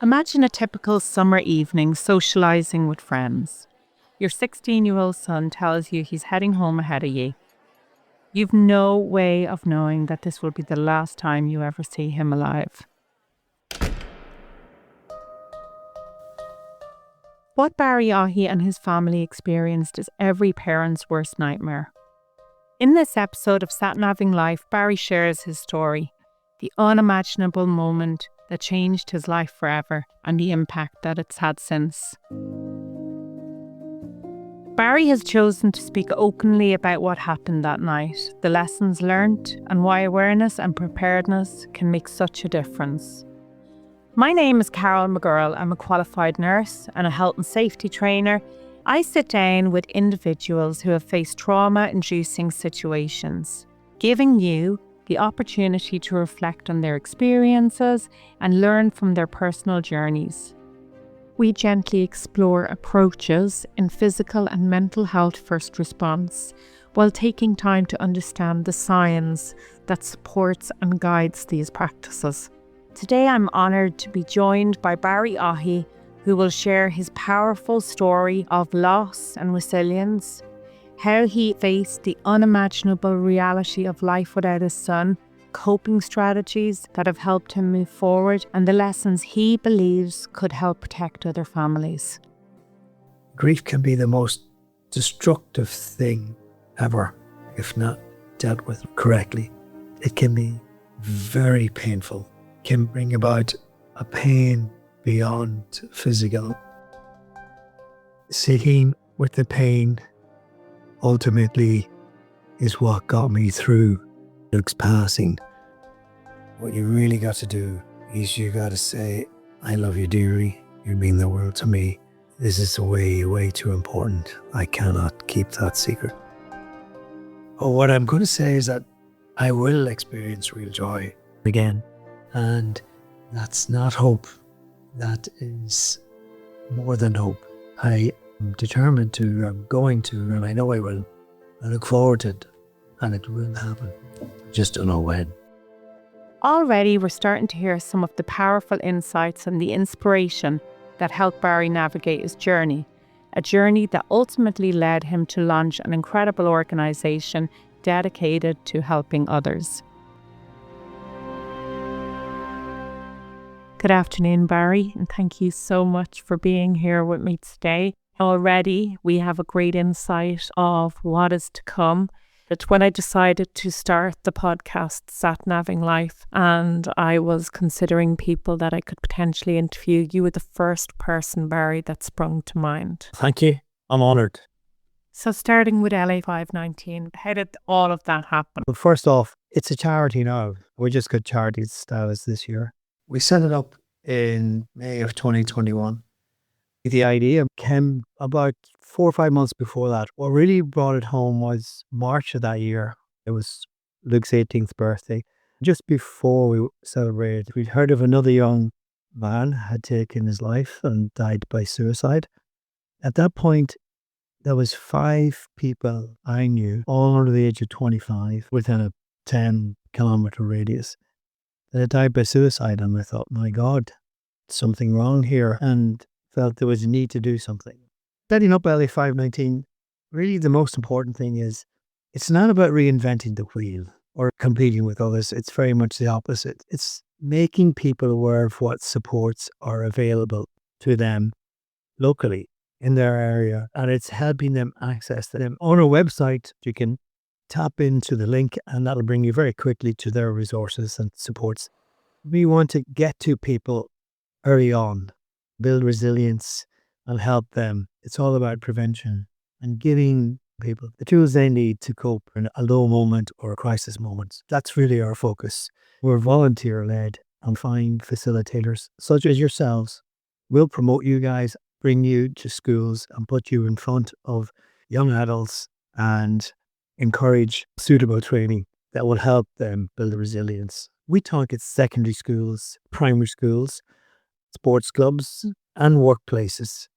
Imagine a typical summer evening socialising with friends. Your 16-year-old son tells you he's heading home ahead of you. You've no way of knowing that this will be the last time you ever see him alive. What Barry Aughey and his family experienced is every parent's worst nightmare. In this episode of SatNaving Life, Barry shares his story, the unimaginable moment that changed his life forever and the impact that it's had since. Barry has chosen to speak openly about what happened that night, the lessons learnt, and why awareness and preparedness can make such a difference. My name is Carol McGirl. I'm a qualified nurse and a health and safety trainer. I sit down with individuals who have faced trauma-inducing situations, giving you the opportunity to reflect on their experiences and learn from their personal journeys. We gently explore approaches in physical and mental health first response while taking time to understand the science that supports and guides these practices. Today I'm honoured to be joined by Barry Aughey, who will share his powerful story of loss and resilience, how he faced the unimaginable reality of life without his son, coping strategies that have helped him move forward, and the lessons he believes could help protect other families. Grief can be the most destructive thing ever, if not dealt with correctly. It can be very painful, can bring about a pain beyond physical. Sitting with the pain ultimately is what got me through Luke's passing. What you really got to do is you got to say, I love you dearly. You mean the world to me. This is way too important. I cannot keep that secret. Oh, what I'm going to say is that I will experience real joy again. And that's not hope. That is more than hope. I am determined to, I'm going to, and I know I will. I look forward to it, and it will happen. Just don't know when. Already we're starting to hear some of the powerful insights and the inspiration that helped Barry navigate his journey, a journey that ultimately led him to launch an incredible organisation dedicated to helping others. Good afternoon, Barry, and thank you so much for being here with me today. Already we have a great insight of what is to come. It's when I decided to start the podcast SatNaving Life, and I was considering people that I could potentially interview. You were the first person, Barry, that sprung to mind. Thank you. I'm honoured. So starting with LA 519, how did all of that happen? Well, first off, it's a charity now. We just got charity status this year. We set it up in May of 2021. The idea came about 4 or 5 months before that. What really brought it home was March of that year. It was Luke's 18th birthday. Just before we celebrated, we'd heard of another young man had taken his life and died by suicide. At that point, there was 5 people I knew, all under the age of 25, within a 10-kilometre radius, that had died by suicide. And I thought, my God, something wrong here, and felt there was a need to do something. Setting up LA 519, really the most important thing is it's not about reinventing the wheel or competing with others. It's very much the opposite. It's making people aware of what supports are available to them locally in their area, and it's helping them access them. On our website, you can tap into the link and that'll bring you very quickly to their resources and supports. We want to get to people early on, build resilience and help them. It's all about prevention and giving people the tools they need to cope in a low moment or a crisis moment. That's really our focus. We're volunteer-led and find facilitators such as yourselves. We'll promote you guys, bring you to schools and put you in front of young adults and encourage suitable training that will help them build resilience. We target secondary schools, primary schools, sports clubs and workplaces.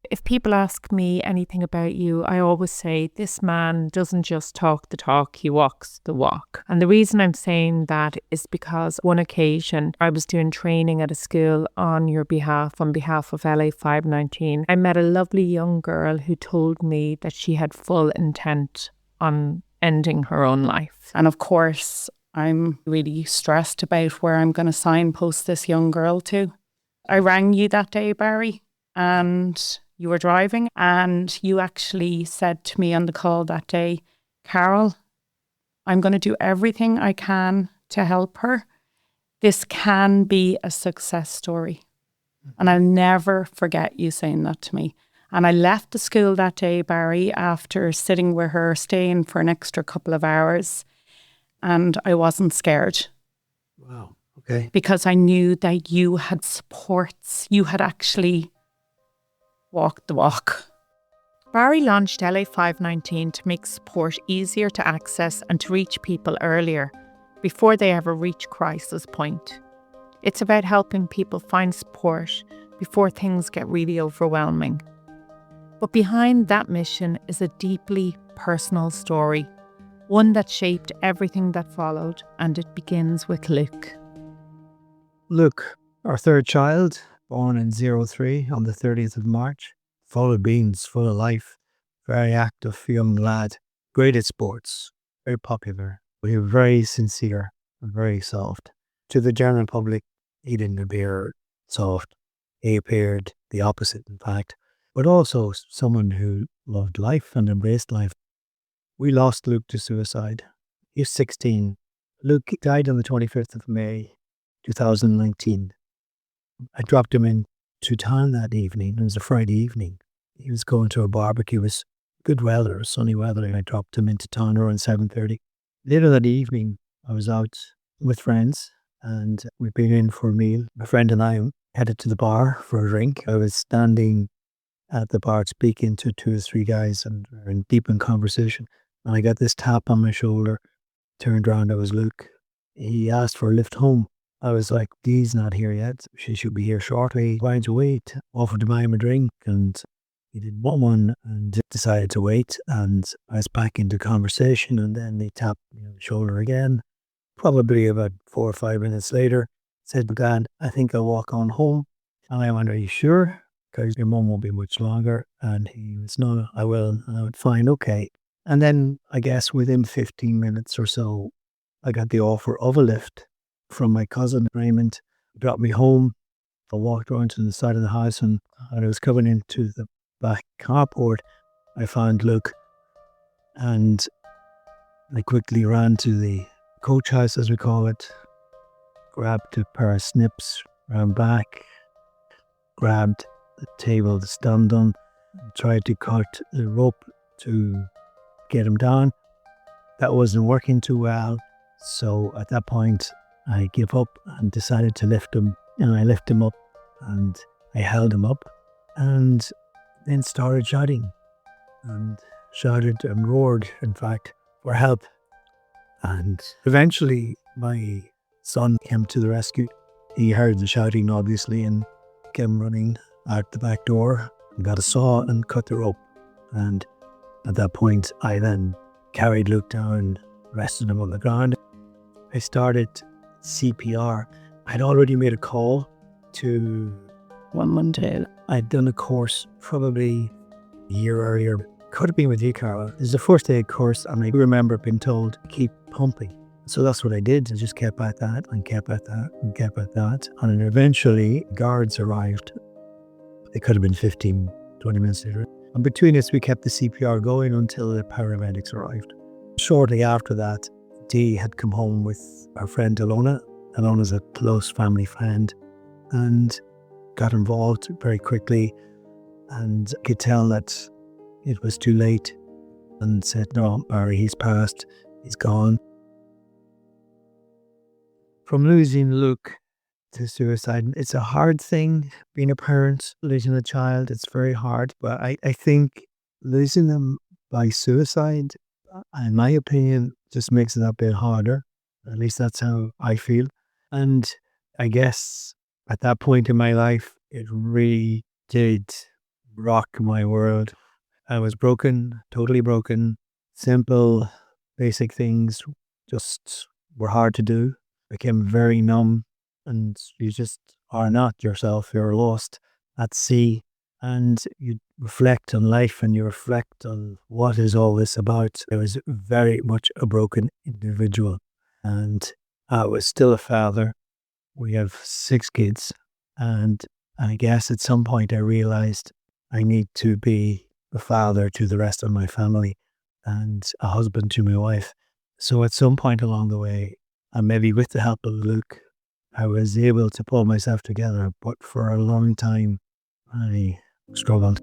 If people ask me anything about you, I always say this man doesn't just talk the talk, he walks the walk. And the reason I'm saying that is because one occasion I was doing training at a school on behalf of LA 519. I met a lovely young girl who told me that she had full intent on ending her own life. And of course, I'm really stressed about where I'm going to signpost this young girl to. I rang you that day, Barry, and you were driving, and you actually said to me on the call that day, Carol, I'm going to do everything I can to help her. This can be a success story. And I'll never forget you saying that to me. And I left the school that day, Barry, after sitting with her, staying for an extra couple of hours. And I wasn't scared. Wow. Okay. Because I knew that you had supports. You had actually walked the walk. Barry launched LA 519 to make support easier to access and to reach people earlier, before they ever reach crisis point. It's about helping people find support before things get really overwhelming. But behind that mission is a deeply personal story, one that shaped everything that followed, and it begins with Luke. Luke, our third child, born in 03 on the 30th of March, full of beans, full of life, very active young lad, great at sports, very popular. We were very sincere and very soft. To the general public, he didn't appear soft. He appeared the opposite, in fact, but also someone who loved life and embraced life. We lost Luke to suicide. He was 16. Luke died on the 25th of May, 2019. I dropped him into town that evening. It was a Friday evening. He was going to a barbecue. It was good weather, sunny weather, and I dropped him into town around 7:30. Later that evening, I was out with friends and we'd been in for a meal. My friend and I headed to the bar for a drink. I was standing at the bar speaking to 2 or 3 guys and we were deep in conversation. And I got this tap on my shoulder, turned around, it was Luke. He asked for a lift home. I was like, Dee's not here yet. She should be here shortly. Why don't you wait? Offered to buy him a drink and he didn't want one and decided to wait. And I was back into conversation and then he tapped me on the shoulder again. Probably about 4 or 5 minutes later, said, Dad, I think I'll walk on home. And I went, are you sure? Because your mum won't be much longer. And he was, no, I will. And I went, fine, okay. And then I guess within 15 minutes or so, I got the offer of a lift from my cousin Raymond. He dropped me home. I walked around to the side of the house and I was coming into the back carport. I found Luke and I quickly ran to the coach house, as we call it, grabbed a pair of snips, ran back, grabbed the table to stand on, and tried to cut the rope to get him down. That wasn't working too well. So at that point, I gave up and decided to lift him. And I lifted him up and I held him up and then started shouting and shouted and roared, in fact, for help. And eventually my son came to the rescue. He heard the shouting, obviously, and came running out the back door and got a saw and cut the rope. And at that point, I then carried Luke down, rested him on the ground. I started CPR. I'd already made a call to 112. I'd done a course probably a year earlier. Could have been with you, Carol. It was a first aid course, and I remember being told to keep pumping. So that's what I did. I just kept at that and kept at that and kept at that. And then eventually, guards arrived. It could have been 15, 20 minutes later. And between us, we kept the CPR going until the paramedics arrived. Shortly after that, Dee had come home with our friend Alona. Alona's a close family friend and got involved very quickly and could tell that it was too late and said, no, Barry, he's passed, he's gone. From losing Luke to suicide, it's a hard thing being a parent, losing a child. It's very hard, but I think losing them by suicide, in my opinion, just makes it a bit harder. At least that's how I feel. And I guess at that point in my life, it really did rocked my world. I was broken, totally broken. Simple, basic things just were hard to do. Became very numb, and you just are not yourself. You're lost at sea, and you reflect on life and you reflect on what is all this about. I was very much a broken individual, and I was still a father. We have 6 kids, and I guess at some point I realized I need to be a father to the rest of my family and a husband to my wife. So at some point along the way, and maybe with the help of Luke, I was able to pull myself together. But for a long time, I struggled.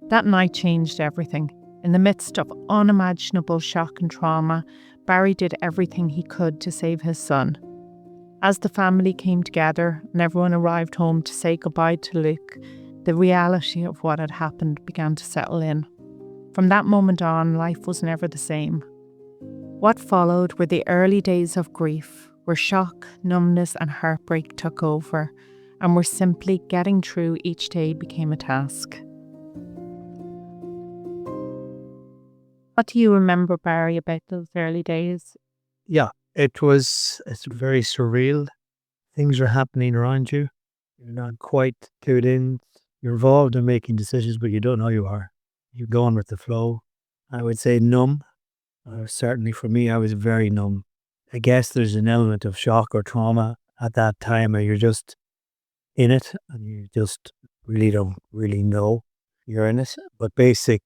That night changed everything. In the midst of unimaginable shock and trauma, Barry did everything he could to save his son. As the family came together and everyone arrived home to say goodbye to Luke, the reality of what had happened began to settle in. From that moment on, life was never the same. What followed were the early days of grief, where shock, numbness, and heartbreak took over, and where simply getting through each day became a task. What do you remember, Barry, about those early days? Yeah, it's very surreal. Things are happening around you. You're not quite clued in. You're involved in making decisions, but you don't know you are. You're going with the flow. I would say numb. Certainly for me, I was very numb. I guess there's an element of shock or trauma at that time where you're just in it and you just really don't really know you're in it. But basic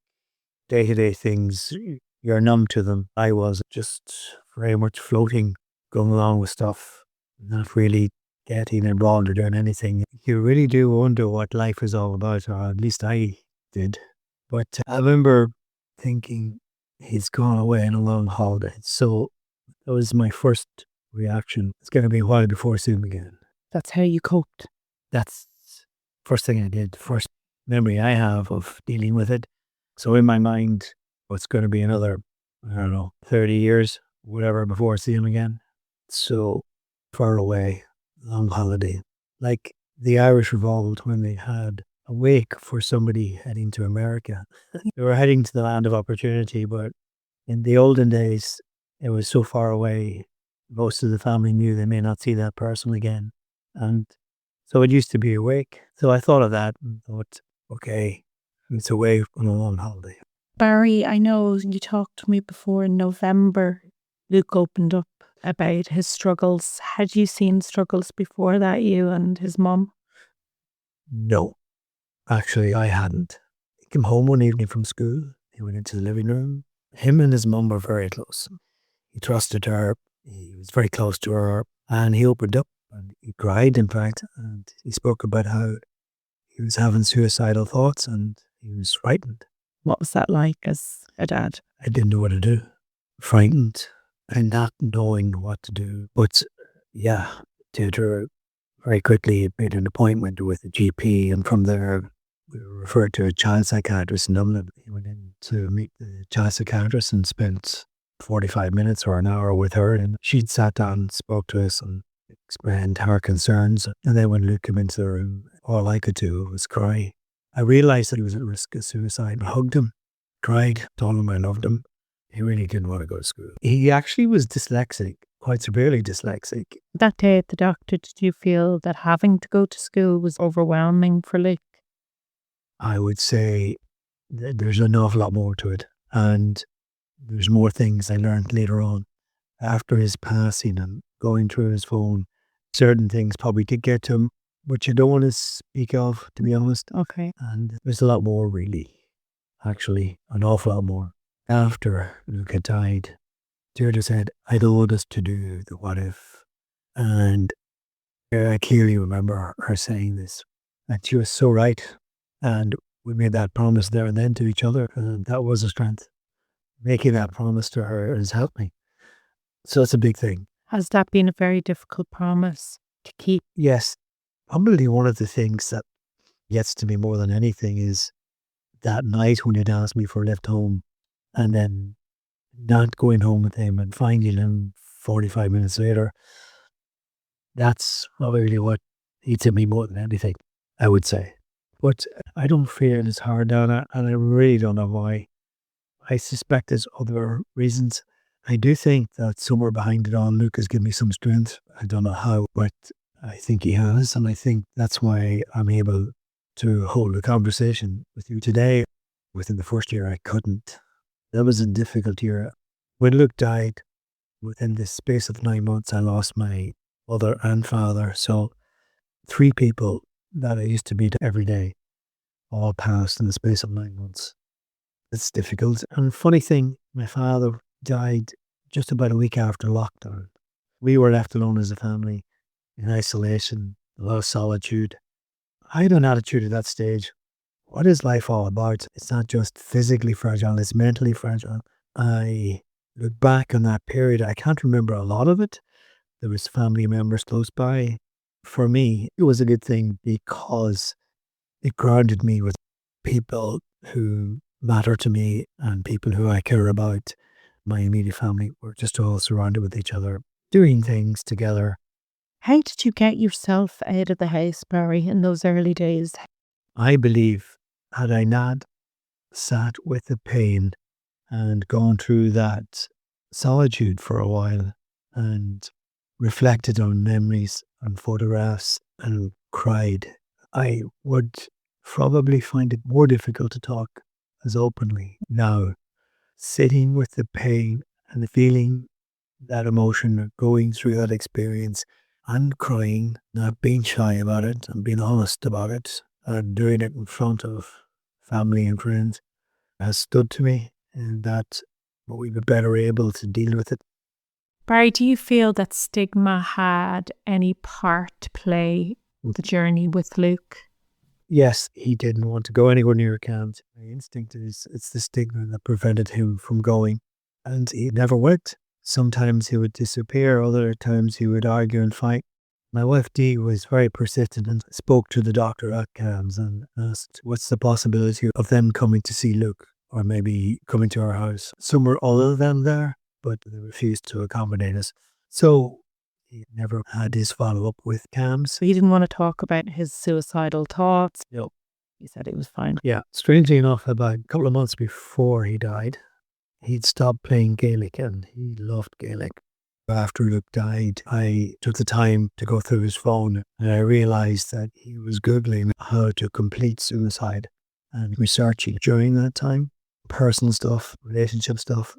day-to-day things, you're numb to them. I was just very much floating, going along with stuff, not really getting involved or doing anything. You really do wonder what life is all about, or at least I did. But I remember thinking, he's gone away on a long holiday. So that was my first reaction. It's going to be a while before I see him again. That's how you coped. That's first thing I did, first memory I have of dealing with it. So in my mind, it's going to be another, I don't know, 30 years, whatever, before I see him again. So far away, long holiday. Like the Irish Revolt when they had a wake for somebody heading to America. They were heading to the land of opportunity, but in the olden days, it was so far away. Most of the family knew they may not see that person again. And so it used to be a wake. So I thought of that and thought, okay, it's away on a long holiday. Barry, I know you talked to me before in November. Luke opened up about his struggles. Had you seen struggles before that, you and his mum? No, actually, I hadn't. He came home one evening from school. He went into the living room. Him and his mum were very close. He trusted her. He was very close to her. And he opened up and he cried, in fact. And he spoke about how he was having suicidal thoughts and he was frightened. What was that like as a dad? I didn't know what to do. Frightened and not knowing what to do. But yeah, tutor very quickly made an appointment with a GP, and from there we were referred to a child psychiatrist in Dublin. He went in to meet the child psychiatrist and spent 45 minutes or an hour with her, and she'd sat down and spoke to us and explained her concerns. And then when Luke came into the room, all I could do was cry. I realised that he was at risk of suicide. I hugged him, cried, told him I loved him. He really didn't want to go to school. He actually was dyslexic, quite severely dyslexic. That day at the doctor, did you feel that having to go to school was overwhelming for Luke? I would say there's an awful lot more to it. And there's more things I learned later on. After his passing and going through his phone, certain things probably did get to him, which I don't want to speak of, to be honest. Okay. And there's a lot more, really. Actually, an awful lot more. After Luke had died, Deirdre said, I told us to do the what if. And I clearly remember her saying this. And she was so right. And we made that promise there and then to each other. And that was a strength. Making that promise to her has helped me. So it's a big thing. Has that been a very difficult promise to keep? Yes. Probably one of the things that gets to me more than anything is that night when you'd asked me for a lift home and then not going home with him and finding him 45 minutes later. That's probably what eats at me more than anything, I would say. But I don't feel it as hard now, and I really don't know why. I suspect there's other reasons. I do think that somewhere behind it all, Luke has given me some strength. I don't know how, but I think he has. And I think that's why I'm able to hold a conversation with you today. Within the first year, I couldn't. That was a difficult year. When Luke died, within the space of 9 months, I lost my mother and father. So 3 people that I used to meet every day all passed in the space of 9 months. It's difficult. And funny thing, my father died just about a week after lockdown. We were left alone as a family in isolation, a lot of solitude. I had an attitude at that stage. What is life all about? It's not just physically fragile, it's mentally fragile. I look back on that period. I can't remember a lot of it. There was family members close by. For me, it was a good thing because it grounded me with people who matter to me and people who I care about. My immediate family were just all surrounded with each other, doing things together. How did you get yourself out of the house, Barry, in those early days? I believe, had I not sat with the pain and gone through that solitude for a while and reflected on memories and photographs and cried, I would probably find it more difficult to talk as openly now. Sitting with the pain and feeling that emotion, going through that experience and crying, not being shy about it and being honest about it and doing it in front of family and friends has stood to me, and that we were better able to deal with it. Barry, do you feel that stigma had any part to play the journey with Luke? Yes, he didn't want to go anywhere near camp. My instinct is it's the stigma that prevented him from going. And he never went. Sometimes he would disappear, other times he would argue and fight. My wife Dee was very persistent and spoke to the doctor at CAMS and asked what's the possibility of them coming to see Luke or maybe coming to our house somewhere other than there, but they refused to accommodate us. So he never had his follow-up with CAMS. So he didn't want to talk about his suicidal thoughts. No. He said he was fine. Yeah. Strangely enough, about a couple of months before he died, he'd stopped playing Gaelic and he loved Gaelic. After Luke died, I took the time to go through his phone and I realised that he was Googling how to complete suicide and researching during that time, personal stuff, relationship stuff,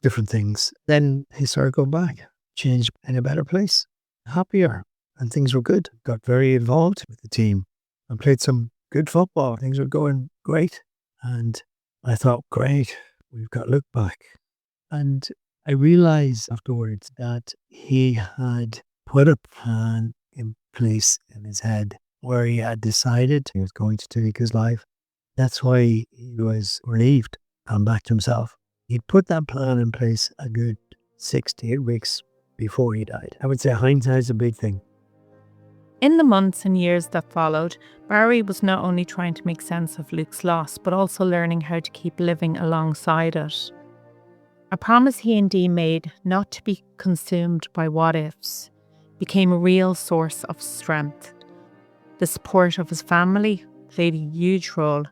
different things. Then he started going back, changed in a better place, happier, and things were good. Got very involved with the team and played some good football. Things were going great. And I thought, great, we've got Luke back. And I realised afterwards that he had put a plan in place in his head where he had decided he was going to take his life. That's why he was relieved and back to himself. He'd put that plan in place a good 6 to 8 weeks before he died. I would say hindsight's a big thing. In the months and years that followed, Barry was not only trying to make sense of Luke's loss, but also learning how to keep living alongside it. A promise he and Dee made not to be consumed by what-ifs became a real source of strength. The support of his family played a huge role,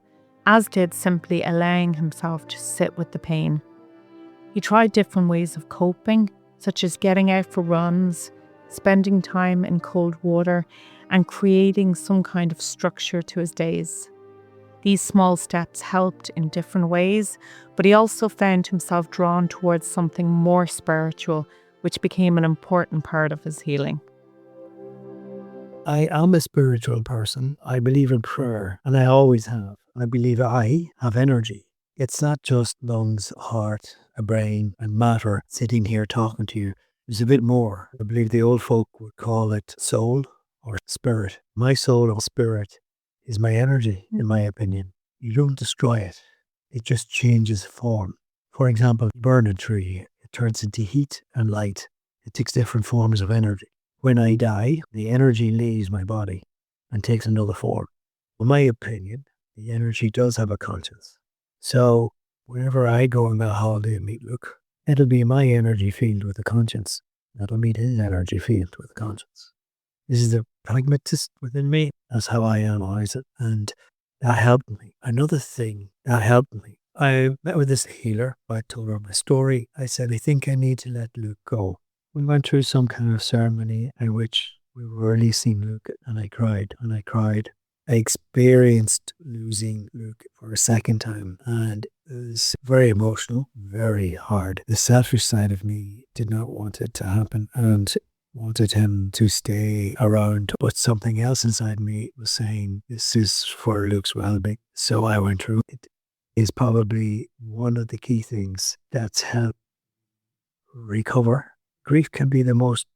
as did simply allowing himself to sit with the pain. He tried different ways of coping, such as getting out for runs, spending time in cold water, and creating some kind of structure to his days. These small steps helped in different ways, but he also found himself drawn towards something more spiritual, which became an important part of his healing. I am a spiritual person. I believe in prayer, and I always have. I believe I have energy. It's not just lungs, heart, a brain, and matter sitting here talking to you. There's a bit more. I believe the old folk would call it soul or spirit. My soul or spirit is my energy, in my opinion. You don't destroy it. It just changes form. For example, burn a tree. It turns into heat and light. It takes different forms of energy. When I die, the energy leaves my body and takes another form. In my opinion, the energy does have a conscience. So whenever I go on that holiday and meet Luke, it'll be my energy field with a conscience. That'll meet his energy field with a conscience. This is the pragmatist within me. That's how I analyze it. And that helped me. Another thing that helped me, I met with this healer. I told her my story. I said, I think I need to let Luke go. We went through some kind of ceremony in which we were releasing Luke, and I cried and I cried. I experienced losing Luke for a second time, and it was very emotional, very hard. The selfish side of me did not want it to happen and wanted him to stay around, but something else inside me was saying this is for Luke's well-being. So I went through it. Is probably one of the key things that's helped recover. Grief can be the most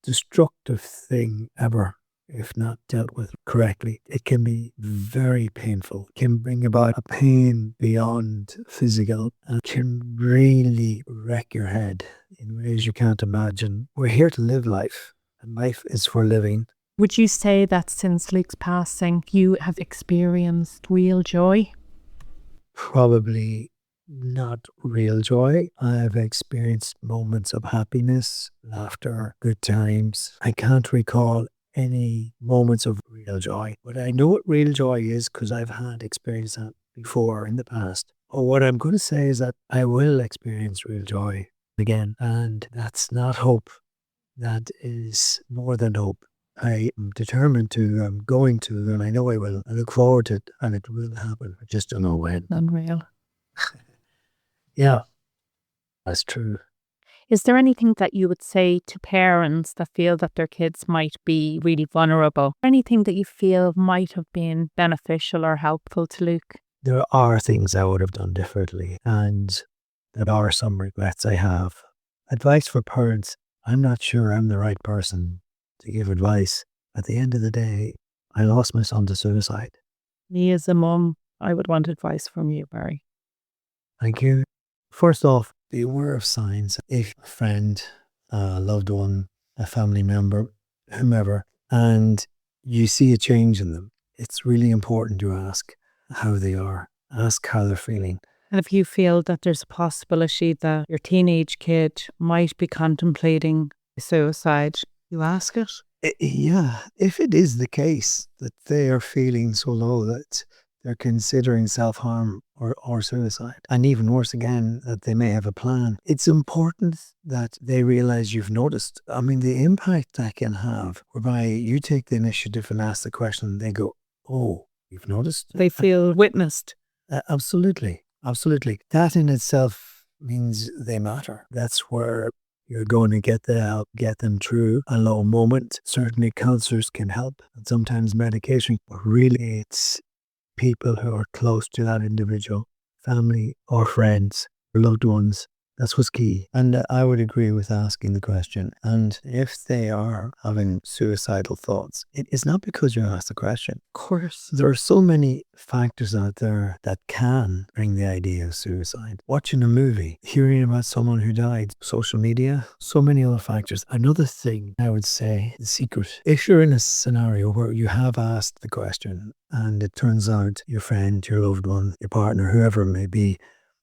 destructive thing ever if not dealt with correctly. It can be very painful, can bring about a pain beyond physical, and can really wreck your head in ways you can't imagine. We're here to live life, and life is for living. Would you say that since Luke's passing, you have experienced real joy? Probably not real joy. I've experienced moments of happiness, laughter, good times. I can't recall any moments of real joy, but I know what real joy is because I've had experience that before in the past. Or what I'm going to say is that I will experience real joy again, and that's not hope. That is more than hope. I am determined to, I'm going to, and I know I will. I look forward to it, and it will happen. I just don't know when. Unreal. Yeah, that's true. Is there anything that you would say to parents that feel that their kids might be really vulnerable? Anything that you feel might have been beneficial or helpful to Luke? There are things I would have done differently, and there are some regrets I have. Advice for parents, I'm not sure I'm the right person to give advice. At the end of the day, I lost my son to suicide. Me as a mum, I would want advice from you, Barry. Thank you. First off, be aware of signs. If a friend, a loved one, a family member, whomever, and you see a change in them, it's really important to ask how they are. Ask how they're feeling. And if you feel that there's a possibility that your teenage kid might be contemplating suicide, you ask it. Yeah, if it is the case that they are feeling so low that they're considering self-harm or suicide, and even worse again, that they may have a plan, it's important that they realize you've noticed. I mean, the impact that can have, whereby you take the initiative and ask the question, and they go, oh, you've noticed? They feel witnessed. Absolutely. Absolutely. That in itself means they matter. That's where you're going to get the help, get them through a low moment. Certainly counselors can help, and sometimes medication. But really, it's people who are close to that individual, family or friends, or loved ones. That's what's key. And I would agree with asking the question. And if they are having suicidal thoughts, it is not because you asked the question. Of course. There are so many factors out there that can bring the idea of suicide. Watching a movie, hearing about someone who died, social media, so many other factors. Another thing I would say, the secret. If you're in a scenario where you have asked the question and it turns out your friend, your loved one, your partner, whoever it may be,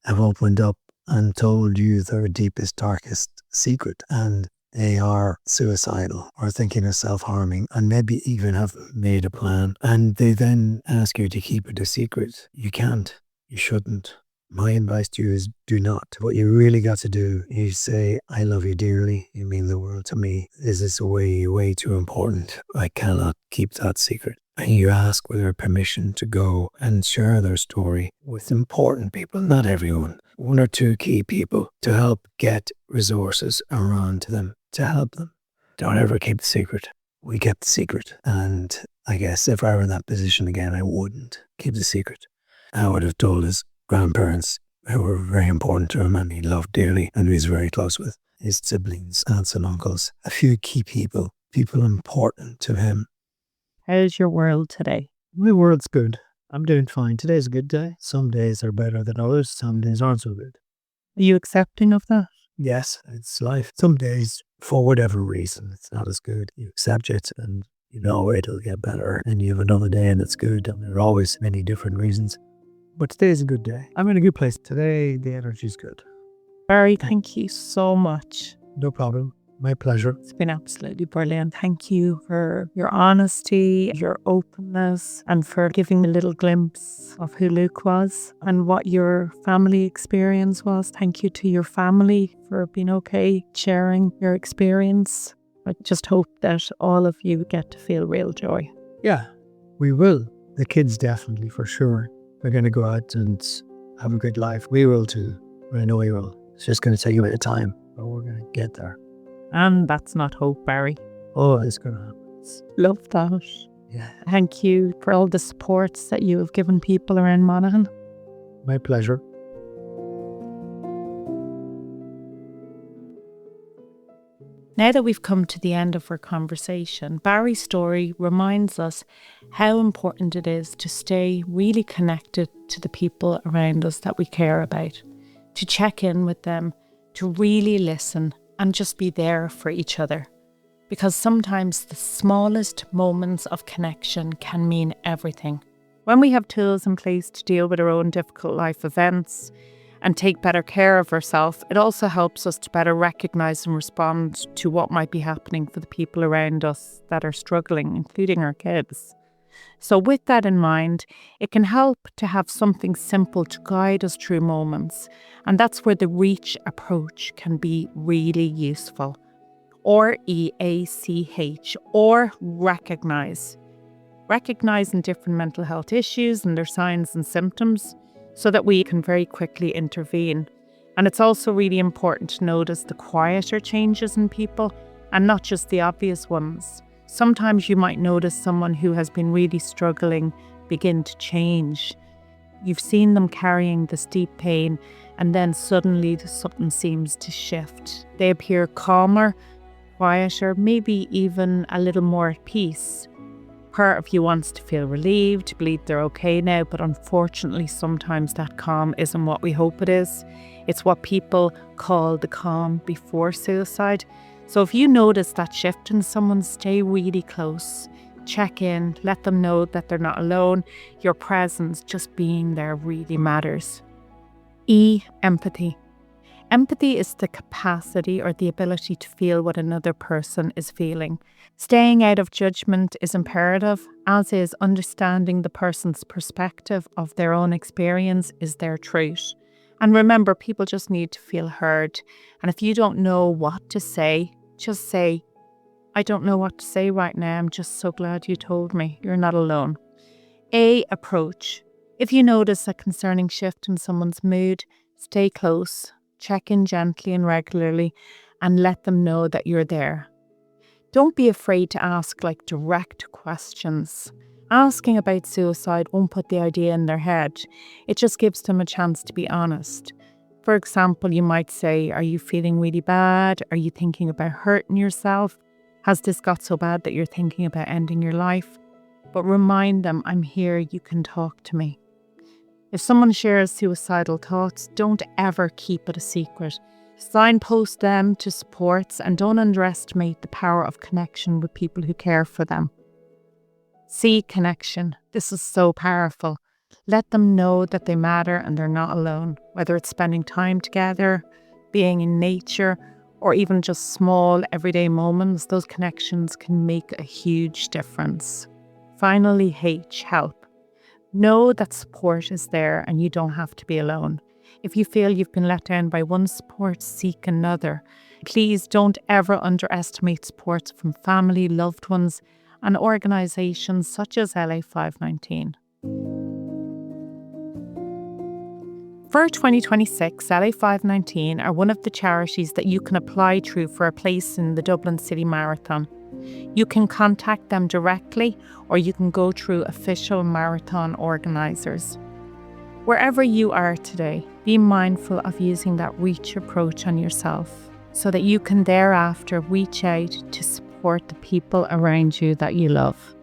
have opened up and told you their deepest, darkest secret, and they are suicidal or thinking of self-harming and maybe even have made a plan, and they then ask you to keep it a secret, you can't. You shouldn't. My advice to you is do not. What you really got to do is say, I love you dearly. You mean the world to me. This is way, way too important. I cannot keep that secret. And you ask for their permission to go and share their story with important people, not everyone. One or two key people to help get resources around to them, to help them. Don't ever keep the secret. We kept the secret. And I guess if I were in that position again, I wouldn't keep the secret. I would have told his grandparents, who were very important to him and he loved dearly and he was very close with, his siblings, aunts and uncles, a few key people important to him. How's your world today? My world's good. I'm doing fine. Today's a good day. Some days are better than others. Some days aren't so good. Are you accepting of that? Yes, it's life. Some days, for whatever reason, it's not as good. You accept it and you know it'll get better. And you have another day and it's good. And there are always many different reasons. But today's a good day. I'm in a good place. Today, the energy's good. Barry, thank you so much. No problem. My pleasure. It's been absolutely brilliant. Thank you for your honesty, your openness, and for giving a little glimpse of who Luke was and what your family experience was. Thank you to your family for being okay sharing your experience. I just hope that all of you get to feel real joy. Yeah, we will. The kids definitely, for sure. They're going to go out and have a good life. We will too. I know we will. It's just going to take a bit of time, but we're going to get there. And that's not hope, Barry. Oh, it's going to happen. Love that. Yeah. Thank you for all the supports that you have given people around Monaghan. My pleasure. Now that we've come to the end of our conversation, Barry's story reminds us how important it is to stay really connected to the people around us that we care about, to check in with them, to really listen and just be there for each other. Because sometimes the smallest moments of connection can mean everything. When we have tools in place to deal with our own difficult life events and take better care of ourselves, it also helps us to better recognise and respond to what might be happening for the people around us that are struggling, including our kids. So with that in mind, it can help to have something simple to guide us through moments. And that's where the REACH approach can be really useful. REACH, or recognise. Recognising different mental health issues and their signs and symptoms so that we can very quickly intervene. And it's also really important to notice the quieter changes in people and not just the obvious ones. Sometimes you might notice someone who has been really struggling begin to change. You've seen them carrying this deep pain and then suddenly something seems to shift. They appear calmer, quieter, maybe even a little more at peace. Part of you wants to feel relieved, to believe they're okay now, but unfortunately sometimes that calm isn't what we hope it is. It's what people call the calm before suicide. So if you notice that shift in someone, stay really close. Check in, let them know that they're not alone. Your presence, just being there, really matters. Empathy. Empathy is the capacity or the ability to feel what another person is feeling. Staying out of judgment is imperative, as is understanding the person's perspective of their own experience is their truth. And remember, people just need to feel heard. And if you don't know what to say, just say, I don't know what to say right now. I'm just so glad you told me. You're not alone. Approach. If you notice a concerning shift in someone's mood, stay close, check in gently and regularly, and let them know that you're there. Don't be afraid to ask direct questions. Asking about suicide won't put the idea in their head. It just gives them a chance to be honest. For example, you might say, are you feeling really bad? Are you thinking about hurting yourself? Has this got so bad that you're thinking about ending your life? But remind them, I'm here, you can talk to me. If someone shares suicidal thoughts, don't ever keep it a secret. Signpost them to supports and don't underestimate the power of connection with people who care for them. Connection. This is so powerful. Let them know that they matter and they're not alone, whether it's spending time together, being in nature, or even just small everyday moments. Those connections can make a huge difference. Finally, help. Know that support is there and you don't have to be alone. If you feel you've been let down by one support, seek another. Please don't ever underestimate support from family, loved ones, and organisations such as LA 519. For 2026, LA 519 are one of the charities that you can apply through for a place in the Dublin City Marathon. You can contact them directly or you can go through official marathon organisers. Wherever you are today, be mindful of using that REACH approach on yourself so that you can thereafter reach out to support the people around you that you love.